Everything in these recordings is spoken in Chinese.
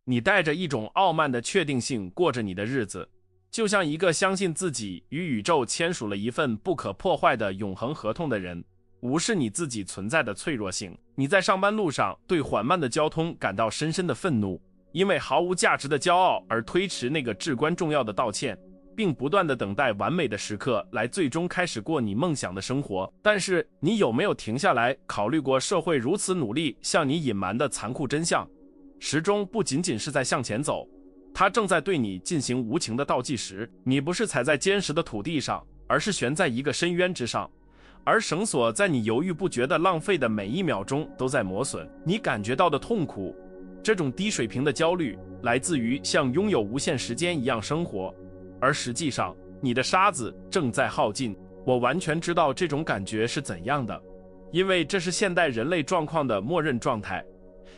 你带着一种傲慢的确定性过着你的日子，就像一个相信自己与宇宙签署了一份不可破坏的永恒合同的人，无视你自己存在的脆弱性。你在上班路上对缓慢的交通感到深深的愤怒，因为毫无价值的骄傲而推迟那个至关重要的道歉，并不断地等待完美的时刻来最终开始过你梦想的生活。但是你有没有停下来考虑过社会如此努力向你隐瞒的残酷真相？时钟不仅仅是在向前走，它正在对你进行无情的倒计时。你不是踩在坚实的土地上，而是悬在一个深渊之上，而绳索在你犹豫不决的浪费的每一秒钟都在磨损。你感觉到的痛苦，这种低水平的焦虑，来自于像拥有无限时间一样生活，而实际上你的沙子正在耗尽。我完全知道这种感觉是怎样的，因为这是现代人类状况的默认状态。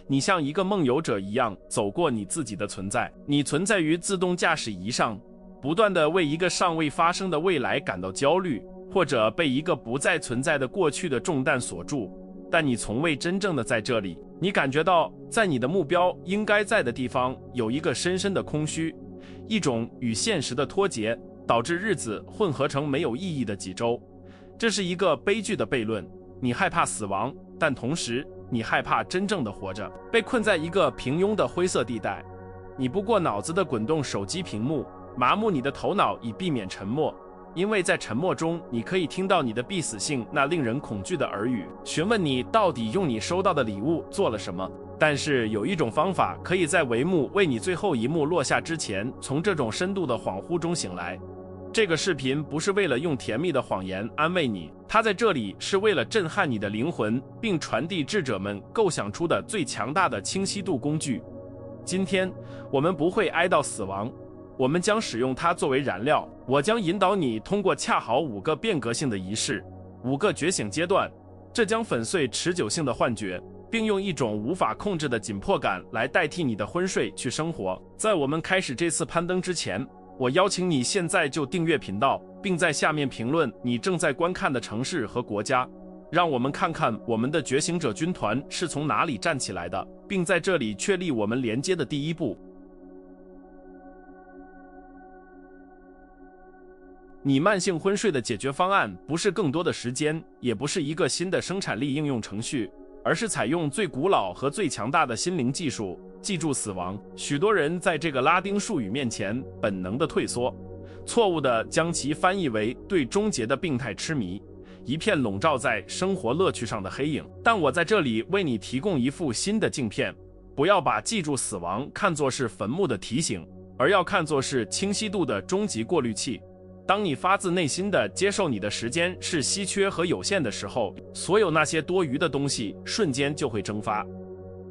你像一个梦游者一样走过你自己的存在，你存在于自动驾驶仪上，不断地为一个尚未发生的未来感到焦虑，或者被一个不再存在的过去的重担锁住，但你从未真正的在这里。你感觉到在你的目标应该在的地方有一个深深的空虚，一种与现实的脱节，导致日子混合成没有意义的几周。这是一个悲剧的悖论。你害怕死亡，但同时你害怕真正的活着，被困在一个平庸的灰色地带。你不过脑子的滚动手机屏幕，麻木你的头脑以避免沉默，因为在沉默中你可以听到你的必死性那令人恐惧的耳语，询问你到底用你收到的礼物做了什么。但是有一种方法可以在帷幕为你最后一幕落下之前从这种深度的恍惚中醒来。这个视频不是为了用甜蜜的谎言安慰你，它在这里是为了震撼你的灵魂，并传递智者们构想出的最强大的清晰度工具。今天我们不会哀悼死亡，我们将使用它作为燃料。我将引导你通过恰好5个变革性的仪式，5个觉醒阶段，这将粉碎持久性的幻觉，并用一种无法控制的紧迫感来代替你的昏睡去生活。在我们开始这次攀登之前，我邀请你现在就订阅频道，并在下面评论你正在观看的城市和国家。让我们看看我们的觉醒者军团是从哪里站起来的，并在这里确立我们连接的第一步。你慢性昏睡的解决方案不是更多的时间，也不是一个新的生产力应用程序，而是采用最古老和最强大的心灵技术，记住死亡。许多人在这个拉丁术语面前本能的退缩，错误地将其翻译为对终结的病态痴迷，一片笼罩在生活乐趣上的黑影。但我在这里为你提供一副新的镜片，不要把记住死亡看作是坟墓的提醒，而要看作是清晰度的终极过滤器。当你发自内心地接受你的时间是稀缺和有限的时候，所有那些多余的东西瞬间就会蒸发。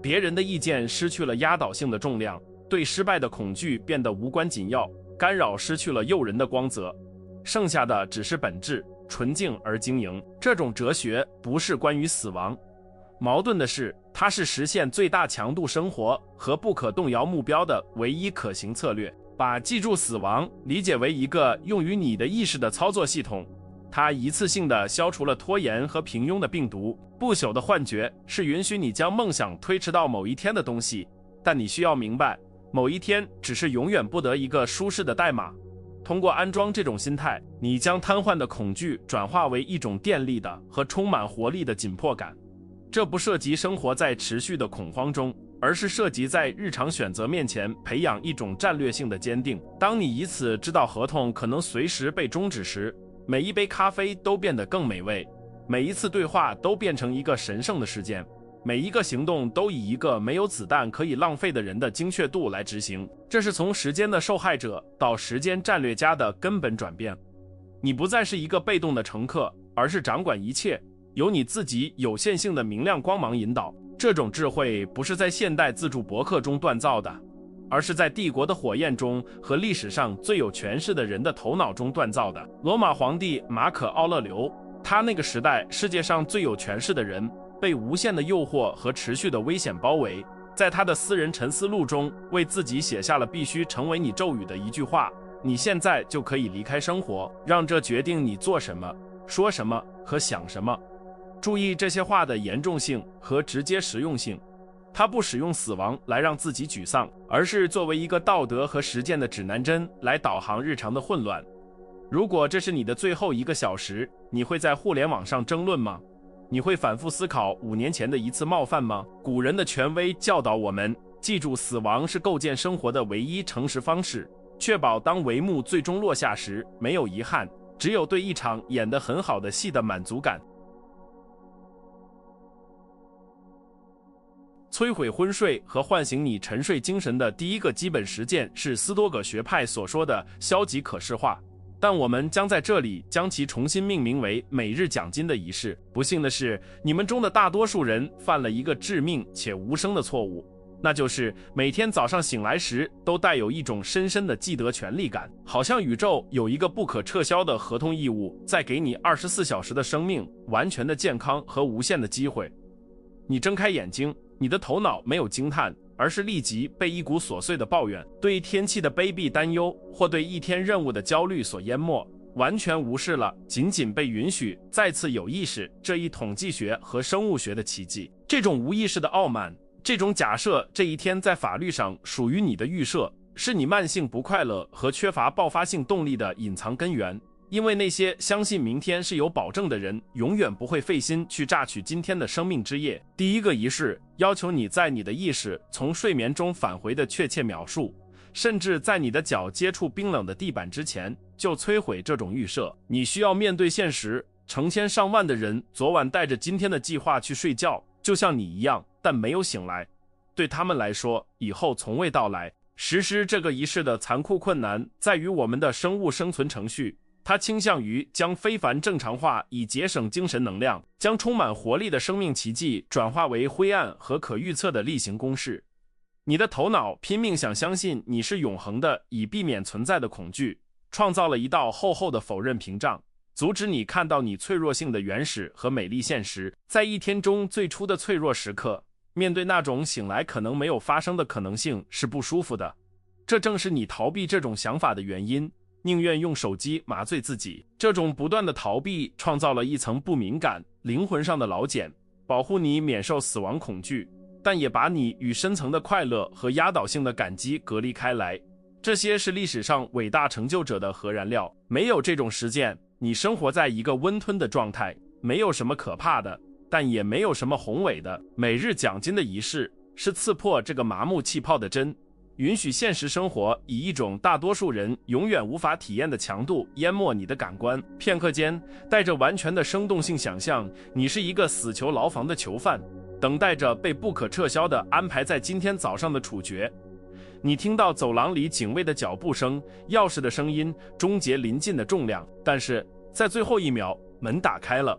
别人的意见失去了压倒性的重量，对失败的恐惧变得无关紧要，干扰失去了诱人的光泽，剩下的只是本质，纯净而晶莹。这种哲学不是关于死亡，矛盾的是，它是实现最大强度生活和不可动摇目标的唯一可行策略。把记住死亡理解为一个用于你的意识的操作系统，它一次性地消除了拖延和平庸的病毒。不朽的幻觉是允许你将梦想推迟到某一天的东西，但你需要明白，某一天只是永远不得一个舒适的代码。通过安装这种心态，你将瘫痪的恐惧转化为一种电力的和充满活力的紧迫感。这不涉及生活在持续的恐慌中，而是涉及在日常选择面前培养一种战略性的坚定。当你以此知道合同可能随时被终止时，每一杯咖啡都变得更美味，每一次对话都变成一个神圣的事件，每一个行动都以一个没有子弹可以浪费的人的精确度来执行。这是从时间的受害者到时间战略家的根本转变。你不再是一个被动的乘客，而是掌管一切，由你自己有限性的明亮光芒引导。这种智慧不是在现代自助博客中锻造的，而是在帝国的火焰中和历史上最有权势的人的头脑中锻造的。罗马皇帝马可·奥勒留，他那个时代世界上最有权势的人，被无限的诱惑和持续的危险包围，在他的私人沉思录中为自己写下了必须成为你咒语的一句话：你现在就可以离开生活，让这决定你做什么、说什么和想什么。注意这些话的严重性和直接实用性，他不使用死亡来让自己沮丧，而是作为一个道德和实践的指南针来导航日常的混乱。如果这是你的最后1个小时，你会在互联网上争论吗？你会反复思考5年前的一次冒犯吗？古人的权威教导我们，记住死亡是构建生活的唯一诚实方式，确保当帷幕最终落下时，没有遗憾，只有对一场演得很好的戏的满足感。摧毁昏睡和唤醒你沉睡精神的第一个基本实践是斯多葛学派所说的消极可视化，但我们将在这里将其重新命名为每日奖金的仪式。不幸的是，你们中的大多数人犯了一个致命且无声的错误，那就是每天早上醒来时都带有一种深深的既得权利感，好像宇宙有一个不可撤销的合同义务在给你24小时的生命、完全的健康和无限的机会。你睁开眼睛，你的头脑没有惊叹，而是立即被一股琐碎的抱怨、对天气的卑鄙担忧或对一天任务的焦虑所淹没，完全无视了仅仅被允许再次有意识这一统计学和生物学的奇迹。这种无意识的傲慢，这种假设这一天在法律上属于你的预设，是你慢性不快乐和缺乏爆发性动力的隐藏根源。因为那些相信明天是有保证的人，永远不会费心去榨取今天的生命之夜。第一个仪式要求你在你的意识从睡眠中返回的确切描述，甚至在你的脚接触冰冷的地板之前就摧毁这种预设。你需要面对现实，成千上万的人昨晚带着今天的计划去睡觉，就像你一样，但没有醒来。对他们来说，以后从未到来。实施这个仪式的残酷困难在于我们的生物生存程序，它倾向于将非凡正常化，以节省精神能量，将充满活力的生命奇迹转化为灰暗和可预测的例行公事。你的头脑拼命想相信你是永恒的，以避免存在的恐惧，创造了一道厚厚的否认屏障，阻止你看到你脆弱性的原始和美丽现实。在一天中最初的脆弱时刻，面对那种醒来可能没有发生的可能性是不舒服的，这正是你逃避这种想法的原因，宁愿用手机麻醉自己。这种不断的逃避创造了一层不敏感、灵魂上的老茧，保护你免受死亡恐惧，但也把你与深层的快乐和压倒性的感激隔离开来。这些是历史上伟大成就者的核燃料。没有这种实践，你生活在一个温吞的状态，没有什么可怕的，但也没有什么宏伟的。每日奖金的仪式是刺破这个麻木气泡的针，允许现实生活以一种大多数人永远无法体验的强度淹没你的感官。片刻间，带着完全的生动性想象，你是一个死囚牢房的囚犯，等待着被不可撤销地安排在今天早上的处决。你听到走廊里警卫的脚步声、钥匙的声音，终结临近的重量。但是在最后一秒，门打开了，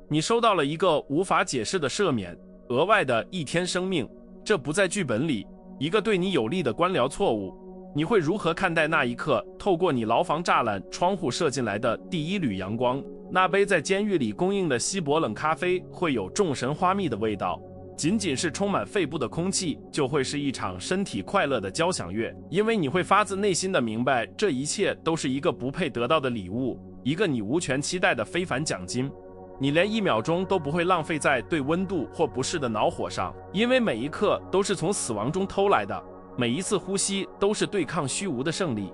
你收到了一个无法解释的赦免，额外的一天生命。这不在剧本里，一个对你有利的官僚错误。你会如何看待那一刻透过你牢房栅栏窗户射进来的第一缕阳光？那杯在监狱里供应的稀薄冷咖啡会有众神花蜜的味道，仅仅是充满肺部的空气就会是一场身体快乐的交响乐，因为你会发自内心的明白，这一切都是一个不配得到的礼物，一个你无权期待的非凡奖金。你连1秒钟都不会浪费在对温度或不适的恼火上，因为每一刻都是从死亡中偷来的，每一次呼吸都是对抗虚无的胜利。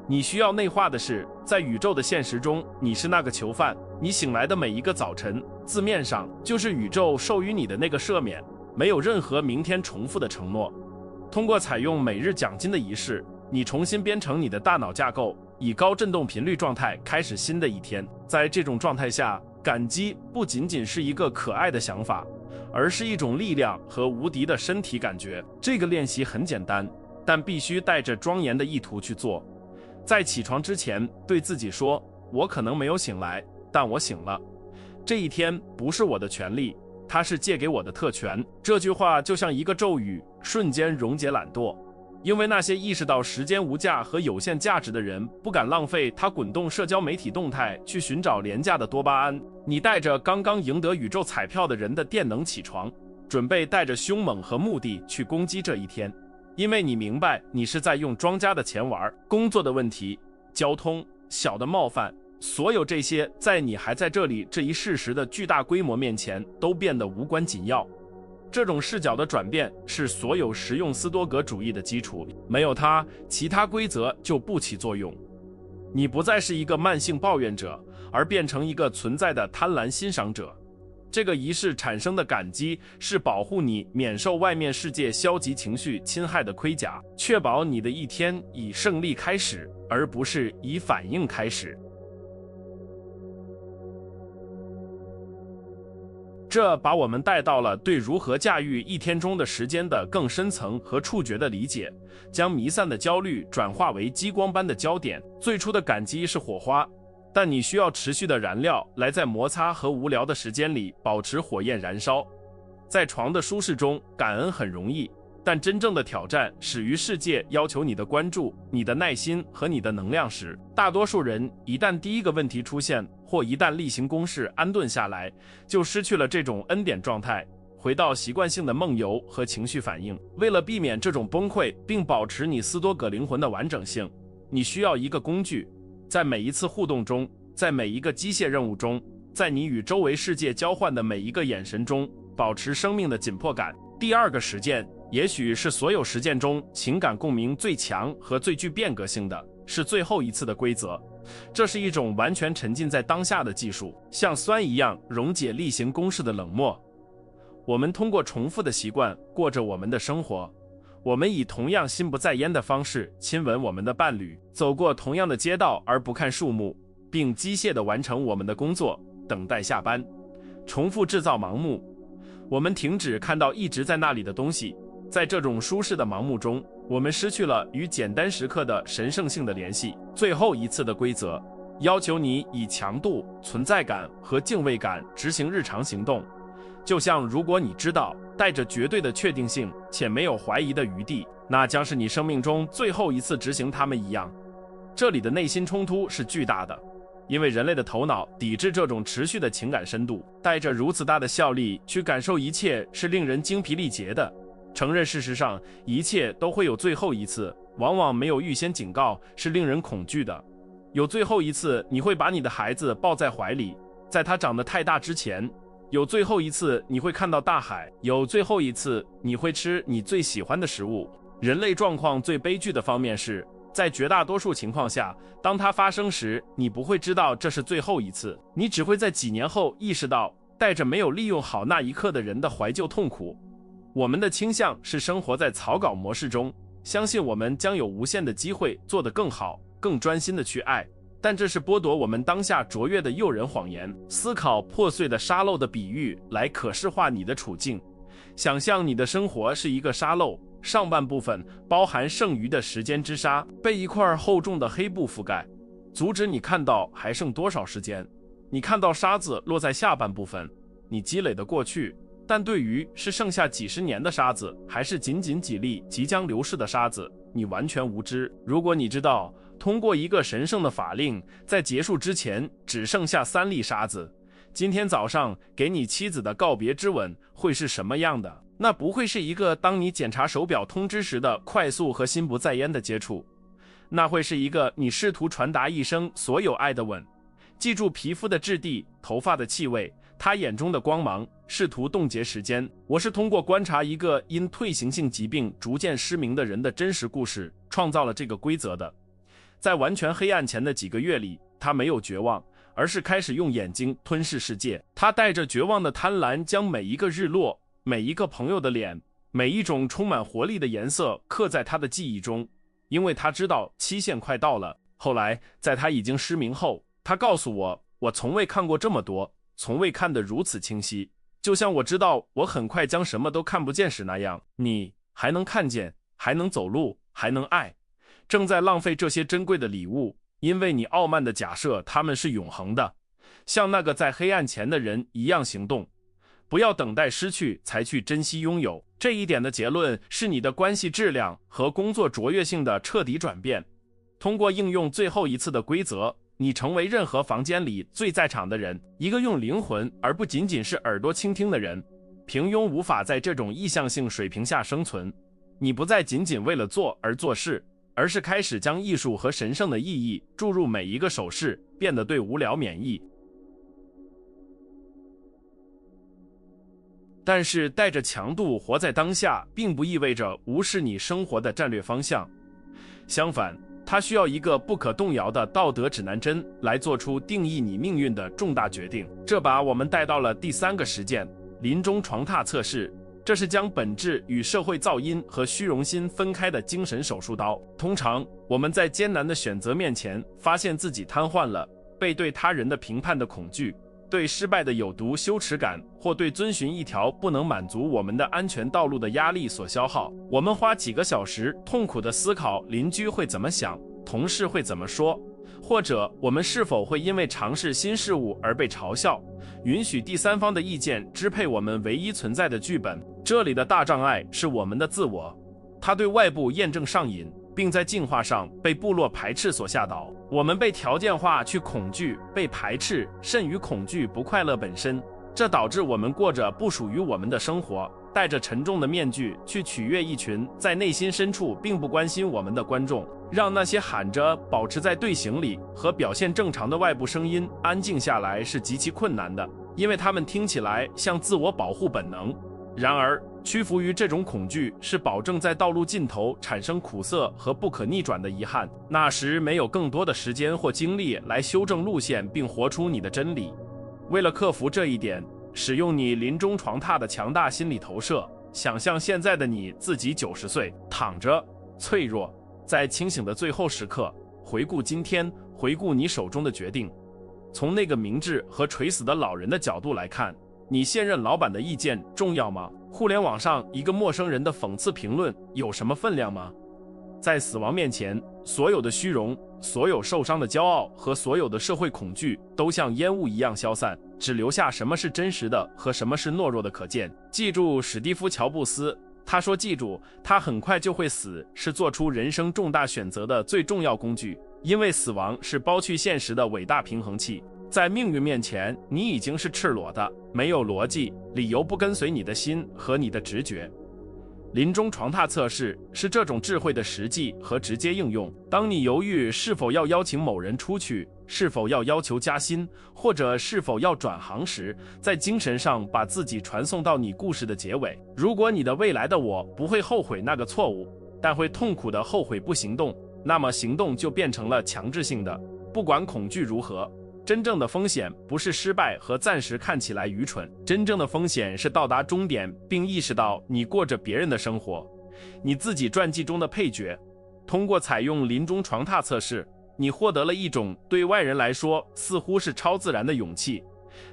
你需要内化的是，在宇宙的现实中，你是那个囚犯。你醒来的每一个早晨，字面上就是宇宙授予你的那个赦免，没有任何明天重复的承诺。通过采用每日奖金的仪式，你重新编程你的大脑架构，以高振动频率状态开始新的一天。在这种状态下，感激不仅仅是一个可爱的想法，而是一种力量和无敌的身体感觉。这个练习很简单，但必须带着庄严的意图去做。在起床之前，对自己说，我可能没有醒来，但我醒了。这一天不是我的权利，它是借给我的特权。这句话就像一个咒语，瞬间溶解懒惰。因为那些意识到时间无价和有限价值的人，不敢浪费他滚动社交媒体动态去寻找廉价的多巴胺。你带着刚刚赢得宇宙彩票的人的电能起床，准备带着凶猛和目的去攻击这一天，因为你明白你是在用庄家的钱玩。工作的问题、交通、小的冒犯，所有这些在你还在这里这一事实的巨大规模面前都变得无关紧要。这种视角的转变是所有实用斯多葛主义的基础，没有它，其他规则就不起作用。你不再是一个慢性抱怨者，而变成一个存在的贪婪欣赏者。这个仪式产生的感激是保护你免受外面世界消极情绪侵害的盔甲，确保你的一天以胜利开始，而不是以反应开始。这把我们带到了对如何驾驭一天中的时间的更深层和触觉的理解，将弥散的焦虑转化为激光般的焦点。最初的感激是火花，但你需要持续的燃料来在摩擦和无聊的时间里保持火焰燃烧。在床的舒适中，感恩很容易，但真正的挑战始于世界要求你的关注、你的耐心和你的能量时。大多数人一旦第一个问题出现，或一旦例行公事安顿下来，就失去了这种恩典状态，回到习惯性的梦游和情绪反应。为了避免这种崩溃并保持你斯多葛灵魂的完整性，你需要一个工具，在每一次互动中，在每一个机械任务中，在你与周围世界交换的每一个眼神中，保持生命的紧迫感。第二个实践，也许是所有实践中情感共鸣最强和最具变革性的，是最后一次的规则。这是一种完全沉浸在当下的技术，像酸一样溶解例行公事的冷漠。我们通过重复的习惯过着我们的生活，我们以同样心不在焉的方式亲吻我们的伴侣，走过同样的街道而不看树木，并机械地完成我们的工作，等待下班。重复制造盲目，我们停止看到一直在那里的东西。在这种舒适的盲目中，我们失去了与简单时刻的神圣性的联系。最后一次的规则要求你以强度、存在感和敬畏感执行日常行动，就像如果你知道带着绝对的确定性且没有怀疑的余地，那将是你生命中最后一次执行它们一样。这里的内心冲突是巨大的，因为人类的头脑抵制这种持续的情感深度，带着如此大的效力去感受一切是令人精疲力竭的。承认事实上一切都会有最后一次，往往没有预先警告，是令人恐惧的。有最后一次你会把你的孩子抱在怀里，在他长得太大之前；有最后一次你会看到大海；有最后一次你会吃你最喜欢的食物。人类状况最悲剧的方面是，在绝大多数情况下，当它发生时，你不会知道这是最后一次，你只会在几年后意识到带着没有利用好那一刻的人的怀旧痛苦。我们的倾向是生活在草稿模式中，相信我们将有无限的机会做得更好，更专心地去爱，但这是剥夺我们当下卓越的诱人谎言。思考破碎的沙漏的比喻来可视化你的处境，想象你的生活是一个沙漏，上半部分包含剩余的时间之沙，被一块厚重的黑布覆盖，阻止你看到还剩多少时间。你看到沙子落在下半部分，你积累的过去，但对于是剩下几十年的沙子，还是仅仅几粒即将流逝的沙子，你完全无知。如果你知道通过一个神圣的法令，在结束之前只剩下3粒沙子，今天早上给你妻子的告别之吻会是什么样的？那不会是一个当你检查手表通知时的快速和心不在焉的接触，那会是一个你试图传达一生所有爱的吻。记住皮肤的质地、头发的气味，他眼中的光芒，试图冻结时间。我是通过观察一个因退行性疾病逐渐失明的人的真实故事，创造了这个规则的。在完全黑暗前的几个月里，他没有绝望，而是开始用眼睛吞噬世界。他带着绝望的贪婪，将每一个日落、每一个朋友的脸、每一种充满活力的颜色刻在他的记忆中，因为他知道期限快到了。后来，在他已经失明后，他告诉我，我从未看过这么多，从未看得如此清晰，就像我知道我很快将什么都看不见时那样。你还能看见，还能走路，还能爱，正在浪费这些珍贵的礼物，因为你傲慢地假设它们是永恒的，像那个在黑暗前的人一样行动。不要等待失去才去珍惜拥有。这一点的结论是你的关系质量和工作卓越性的彻底转变。通过应用最后一次的规则，你成为任何房间里最在场的人，一个用灵魂而不仅仅是耳朵倾听的人。平庸无法在这种意向性水平下生存。你不再仅仅为了做而做事，而是开始将艺术和神圣的意义注入每一个手势，变得对无聊免疫。但是带着强度活在当下，并不意味着无视你生活的战略方向。相反，它需要一个不可动摇的道德指南针来做出定义你命运的重大决定。这把我们带到了第3个实践——临终床榻测试。这是将本质与社会噪音和虚荣心分开的精神手术刀。通常，我们在艰难的选择面前，发现自己瘫痪了，被对他人的评判的恐惧，对失败的有毒羞耻感，或对遵循一条不能满足我们的安全道路的压力所消耗。我们花几个小时痛苦地思考邻居会怎么想，同事会怎么说，或者我们是否会因为尝试新事物而被嘲笑，允许第三方的意见支配我们唯一存在的剧本。这里的大障碍是我们的自我，它对外部验证上瘾，并在进化上被部落排斥所吓倒。我们被条件化去恐惧，被排斥甚于恐惧不快乐本身，这导致我们过着不属于我们的生活，戴着沉重的面具去取悦一群在内心深处并不关心我们的观众。让那些喊着保持在队形里和表现正常的外部声音安静下来是极其困难的，因为他们听起来像自我保护本能。然而，屈服于这种恐惧是保证在道路尽头产生苦涩和不可逆转的遗憾，那时没有更多的时间或精力来修正路线并活出你的真理。为了克服这一点，使用你临终床榻的强大心理投射，想象现在的你自己90岁，躺着，脆弱，在清醒的最后时刻，回顾今天，回顾你手中的决定。从那个明智和垂死的老人的角度来看，你现任老板的意见重要吗？互联网上一个陌生人的讽刺评论有什么分量吗？在死亡面前，所有的虚荣，所有受伤的骄傲和所有的社会恐惧都像烟雾一样消散，只留下什么是真实的和什么是懦弱的可见。记住史蒂夫·乔布斯，他说记住，他很快就会死，是做出人生重大选择的最重要工具，因为死亡是剥去现实的伟大平衡器。在命运面前，你已经是赤裸的，没有逻辑，理由不跟随你的心和你的直觉。临终床榻测试是这种智慧的实际和直接应用。当你犹豫是否要邀请某人出去，是否要要求加薪，或者是否要转行时，在精神上把自己传送到你故事的结尾。如果你的未来的我不会后悔那个错误，但会痛苦地后悔不行动，那么行动就变成了强制性的。不管恐惧如何，真正的风险不是失败和暂时看起来愚蠢，真正的风险是到达终点并意识到你过着别人的生活，你自己传记中的配角。通过采用临终床榻测试，你获得了一种对外人来说似乎是超自然的勇气，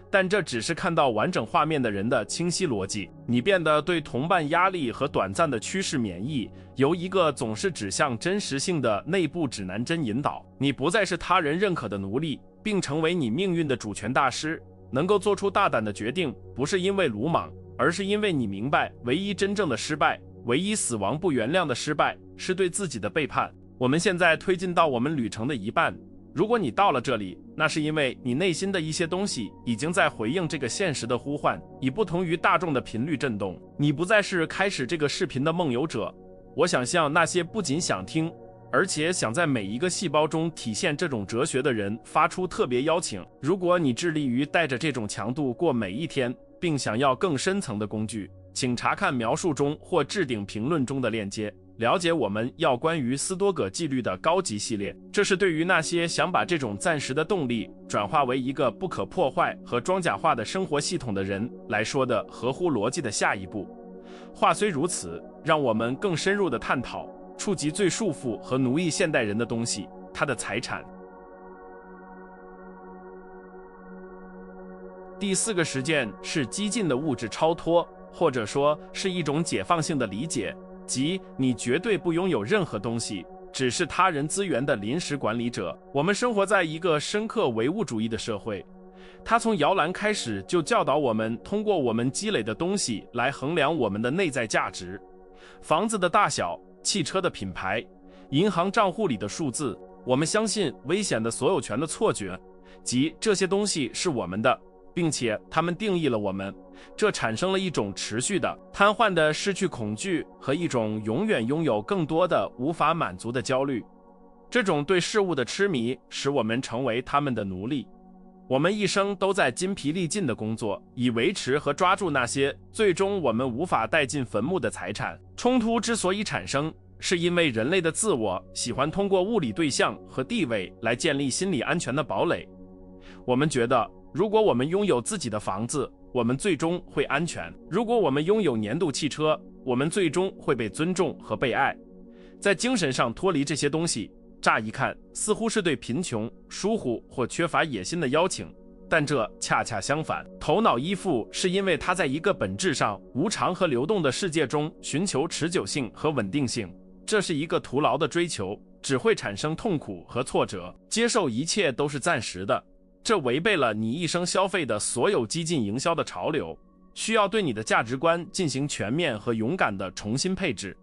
但这只是看到完整画面的人的清晰逻辑。你变得对同伴压力和短暂的趋势免疫，由一个总是指向真实性的内部指南针引导。你不再是他人认可的奴隶，并成为你命运的主权大师。能够做出大胆的决定，不是因为鲁莽，而是因为你明白，唯一真正的失败，唯一死亡不原谅的失败，是对自己的背叛。我们现在推进到我们旅程的一半，如果你到了这里，那是因为你内心的一些东西已经在回应这个现实的呼唤，以不同于大众的频率震动。你不再是开始这个视频的梦游者。我想向那些不仅想听，而且想在每一个细胞中体现这种哲学的人发出特别邀请。如果你致力于带着这种强度过每一天，并想要更深层的工具，请查看描述中或置顶评论中的链接，了解我们要关于斯多葛纪律的高级系列。这是对于那些想把这种暂时的动力转化为一个不可破坏和装甲化的生活系统的人来说的合乎逻辑的下一步。话虽如此，让我们更深入地探讨触及最束缚和奴役现代人的东西，他的财产。第4个实践是激进的物质超脱，或者说是一种解放性的理解，即你绝对不拥有任何东西，只是他人资源的临时管理者。我们生活在一个深刻唯物主义的社会，它从摇篮开始就教导我们通过我们积累的东西来衡量我们的内在价值。房子的大小，汽车的品牌，银行账户里的数字，我们相信危险的所有权的错觉，即这些东西是我们的，并且它们定义了我们。这产生了一种持续的、瘫痪的失去恐惧和一种永远拥有更多的无法满足的焦虑。这种对事物的痴迷使我们成为他们的奴隶。我们一生都在筋疲力尽的工作，以维持和抓住那些最终我们无法带进坟墓的财产。冲突之所以产生，是因为人类的自我喜欢通过物理对象和地位来建立心理安全的堡垒。我们觉得，如果我们拥有自己的房子，我们最终会安全；如果我们拥有年度汽车，我们最终会被尊重和被爱。在精神上脱离这些东西，乍一看似乎是对贫穷、疏忽或缺乏野心的邀请，但这恰恰相反。头脑依附是因为它在一个本质上无常和流动的世界中寻求持久性和稳定性，这是一个徒劳的追求，只会产生痛苦和挫折。接受一切都是暂时的，这违背了你一生消费的所有激进营销的潮流，需要对你的价值观进行全面和勇敢的重新配置。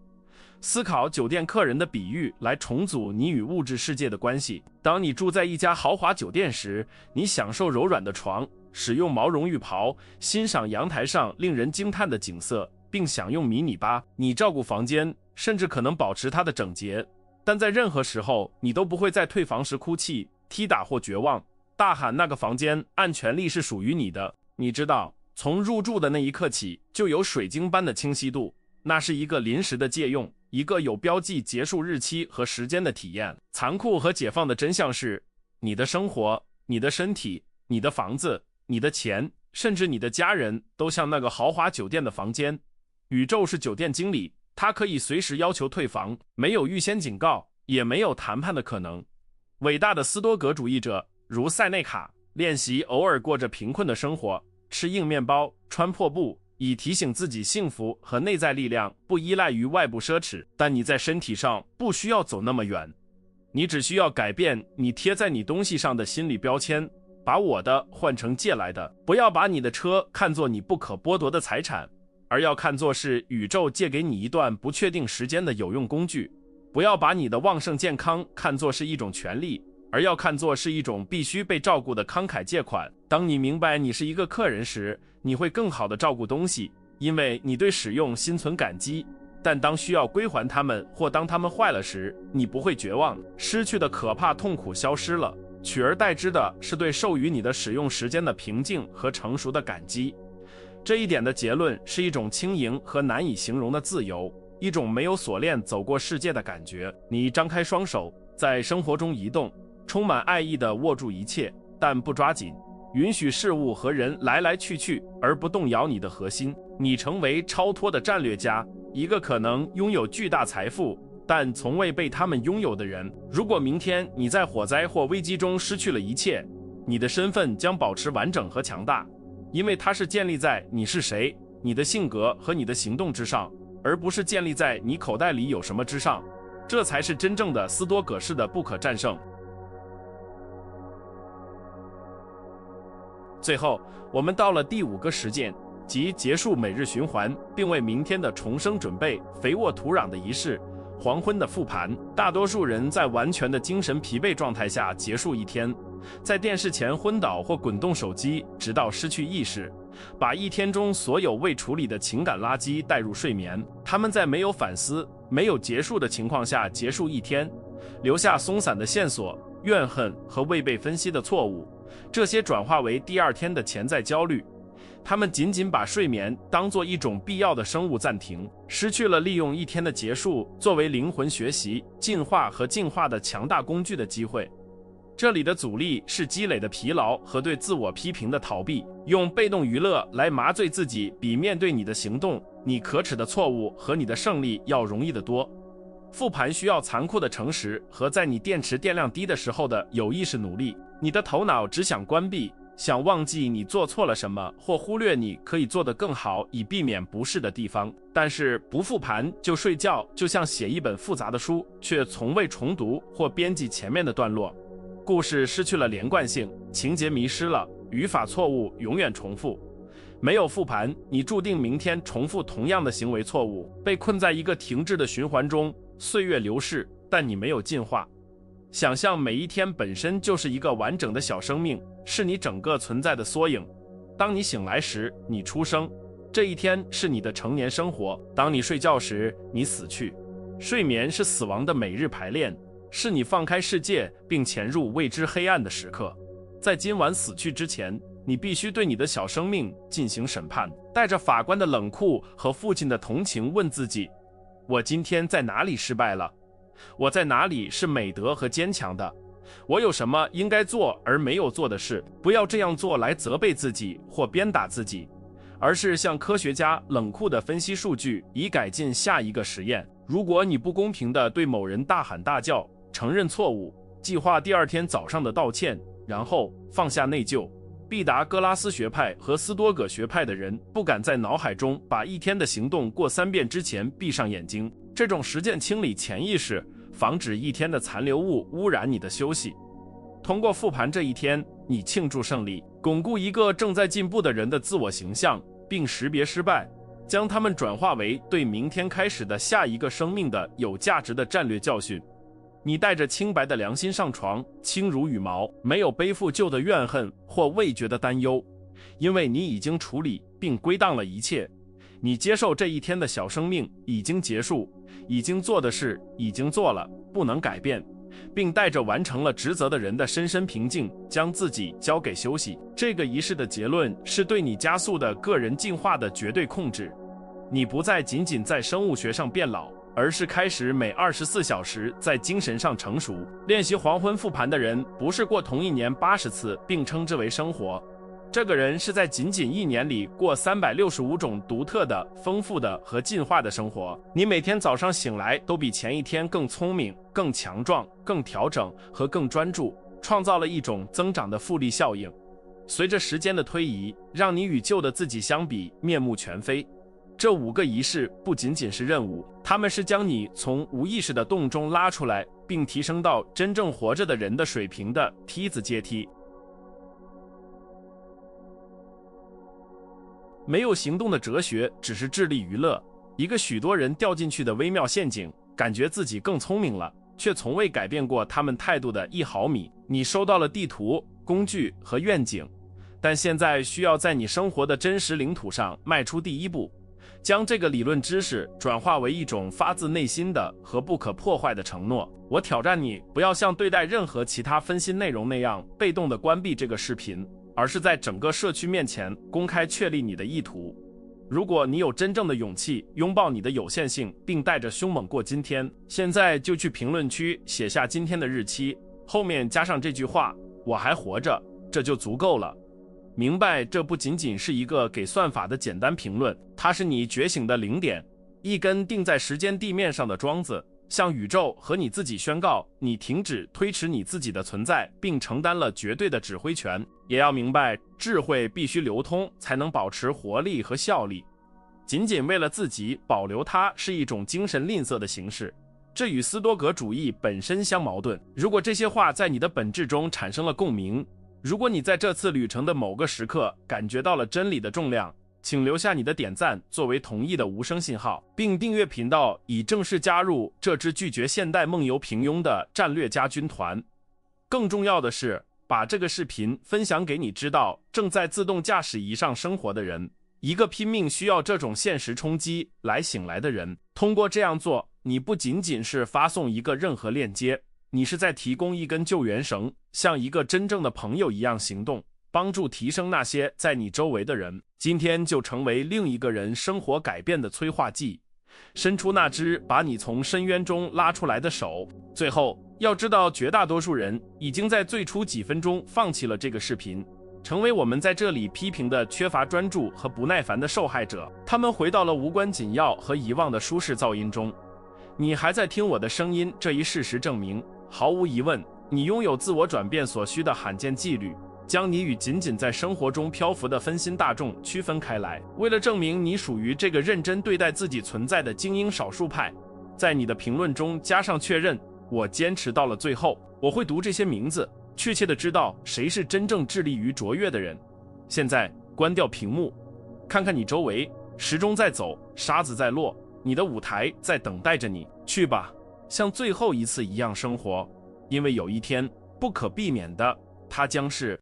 思考酒店客人的比喻来重组你与物质世界的关系。当你住在一家豪华酒店时，你享受柔软的床，使用毛绒浴袍，欣赏阳台上令人惊叹的景色，并享用迷你吧。你照顾房间，甚至可能保持它的整洁，但在任何时候，你都不会在退房时哭泣、踢打或绝望，大喊那个房间按权利是属于你的。你知道，从入住的那一刻起，就有水晶般的清晰度，那是一个临时的借用，一个有标记结束日期和时间的体验。残酷和解放的真相是，你的生活、你的身体、你的房子、你的钱，甚至你的家人，都像那个豪华酒店的房间。宇宙是酒店经理，他可以随时要求退房，没有预先警告，也没有谈判的可能。伟大的斯多葛主义者，如塞内卡，练习偶尔过着贫困的生活，吃硬面包，穿破布，以提醒自己幸福和内在力量不依赖于外部奢侈。但你在身体上不需要走那么远，你只需要改变你贴在你东西上的心理标签，把我的换成借来的。不要把你的车看作你不可剥夺的财产，而要看作是宇宙借给你一段不确定时间的有用工具。不要把你的旺盛健康看作是一种权利，而要看作是一种必须被照顾的慷慨借款。当你明白你是一个客人时，你会更好地照顾东西，因为你对使用心存感激。但当需要归还它们，或当它们坏了时，你不会绝望。失去的可怕痛苦消失了，取而代之的是对授予你的使用时间的平静和成熟的感激。这一点的结论是一种轻盈和难以形容的自由，一种没有锁链走过世界的感觉。你张开双手，在生活中移动，充满爱意地握住一切，但不抓紧，允许事物和人来来去去，而不动摇你的核心。你成为超脱的战略家，一个可能拥有巨大财富，但从未被他们拥有的人。如果明天你在火灾或危机中失去了一切，你的身份将保持完整和强大，因为它是建立在你是谁、你的性格和你的行动之上，而不是建立在你口袋里有什么之上。这才是真正的斯多葛式的不可战胜。最后，我们到了第5个实践，即结束每日循环，并为明天的重生准备。肥沃土壤的仪式，黄昏的复盘。大多数人在完全的精神疲惫状态下结束一天，在电视前昏倒或滚动手机，直到失去意识，把一天中所有未处理的情感垃圾带入睡眠。他们在没有反思、没有结束的情况下结束一天，留下松散的线索、怨恨和未被分析的错误，这些转化为第二天的潜在焦虑。他们仅仅把睡眠当作一种必要的生物暂停，失去了利用一天的结束作为灵魂学习、进化和进化的强大工具的机会。这里的阻力是积累的疲劳和对自我批评的逃避，用被动娱乐来麻醉自己，比面对你的行动、你可耻的错误和你的胜利要容易得多。复盘需要残酷的诚实和在你电池电量低的时候的有意识努力。你的头脑只想关闭，想忘记你做错了什么，或忽略你可以做得更好以避免不适的地方。但是不复盘就睡觉，就像写一本复杂的书，却从未重读或编辑前面的段落。故事失去了连贯性，情节迷失了，语法错误永远重复。没有复盘，你注定明天重复同样的行为错误，被困在一个停滞的循环中。岁月流逝，但你没有进化。想象每一天本身就是一个完整的小生命，是你整个存在的缩影。当你醒来时，你出生，这一天是你的成年生活；当你睡觉时，你死去。睡眠是死亡的每日排练，是你放开世界并潜入未知黑暗的时刻。在今晚死去之前，你必须对你的小生命进行审判，带着法官的冷酷和父亲的同情问自己：我今天在哪里失败了？我在哪里是美德和坚强的？我有什么应该做而没有做的事？不要这样做来责备自己或鞭打自己，而是像科学家冷酷地分析数据，以改进下一个实验。如果你不公平地对某人大喊大叫，承认错误，计划第二天早上的道歉，然后放下内疚，毕达哥拉斯学派和斯多葛学派的人不敢在脑海中把一天的行动过3遍之前闭上眼睛。这种实践清理潜意识，防止一天的残留物污染你的休息。通过复盘这一天，你庆祝胜利，巩固一个正在进步的人的自我形象，并识别失败，将它们转化为对明天开始的下一个生命的有价值的战略教训。你带着清白的良心上床，轻如羽毛，没有背负旧的怨恨或未决的担忧，因为你已经处理并归档了一切。你接受这一天的小生命已经结束，已经做的事已经做了，不能改变，并带着完成了职责的人的深深平静，将自己交给休息。这个仪式的结论是对你加速的个人进化的绝对控制。你不再仅仅在生物学上变老，而是开始每24小时在精神上成熟。练习黄昏复盘的人，不是过同一年80次并称之为生活。这个人是在仅仅1年里过365种独特的、丰富的和进化的生活。你每天早上醒来都比前一天更聪明、更强壮、更调整和更专注，创造了一种增长的复利效应。随着时间的推移，让你与旧的自己相比面目全非。这5个仪式不仅仅是任务，它们是将你从无意识的洞中拉出来，并提升到真正活着的人的水平的梯子阶梯。没有行动的哲学只是智力娱乐，一个许多人掉进去的微妙陷阱，感觉自己更聪明了，却从未改变过他们态度的1毫米。你收到了地图、工具和愿景，但现在需要在你生活的真实领土上迈出第一步，将这个理论知识转化为一种发自内心的和不可破坏的承诺。我挑战你，不要像对待任何其他分析内容那样被动地关闭这个视频，而是在整个社区面前公开确立你的意图。如果你有真正的勇气拥抱你的有限性，并带着凶猛过今天，现在就去评论区写下今天的日期，后面加上这句话：我还活着，这就足够了。明白，这不仅仅是一个给算法的简单评论，它是你觉醒的零点，一根定在时间地面上的桩子，向宇宙和你自己宣告，你停止推迟你自己的存在，并承担了绝对的指挥权。也要明白，智慧必须流通，才能保持活力和效力。仅仅为了自己保留它，是一种精神吝啬的形式，这与斯多葛主义本身相矛盾。如果这些话在你的本质中产生了共鸣，如果你在这次旅程的某个时刻感觉到了真理的重量，请留下你的点赞作为同意的无声信号，并订阅频道，以正式加入这支拒绝现代梦游平庸的战略家军团。更重要的是，把这个视频分享给你知道正在自动驾驶仪上生活的人，一个拼命需要这种现实冲击来醒来的人。通过这样做，你不仅仅是发送一个任何链接，你是在提供一根救援绳，像一个真正的朋友一样行动，帮助提升那些在你周围的人。今天就成为另一个人生活改变的催化剂，伸出那只把你从深渊中拉出来的手。最后，要知道绝大多数人已经在最初几分钟放弃了这个视频，成为我们在这里批评的缺乏专注和不耐烦的受害者。他们回到了无关紧要和遗忘的舒适噪音中。你还在听我的声音，这一事实证明，毫无疑问，你拥有自我转变所需的罕见纪律，将你与仅仅在生活中漂浮的分心大众区分开来。为了证明你属于这个认真对待自己存在的精英少数派，在你的评论中加上确认，我坚持到了最后。我会读这些名字，确切地知道谁是真正致力于卓越的人。现在关掉屏幕，看看你周围，时钟在走，沙子在落，你的舞台在等待着你。去吧，像最后一次一样生活，因为有一天不可避免的，它将是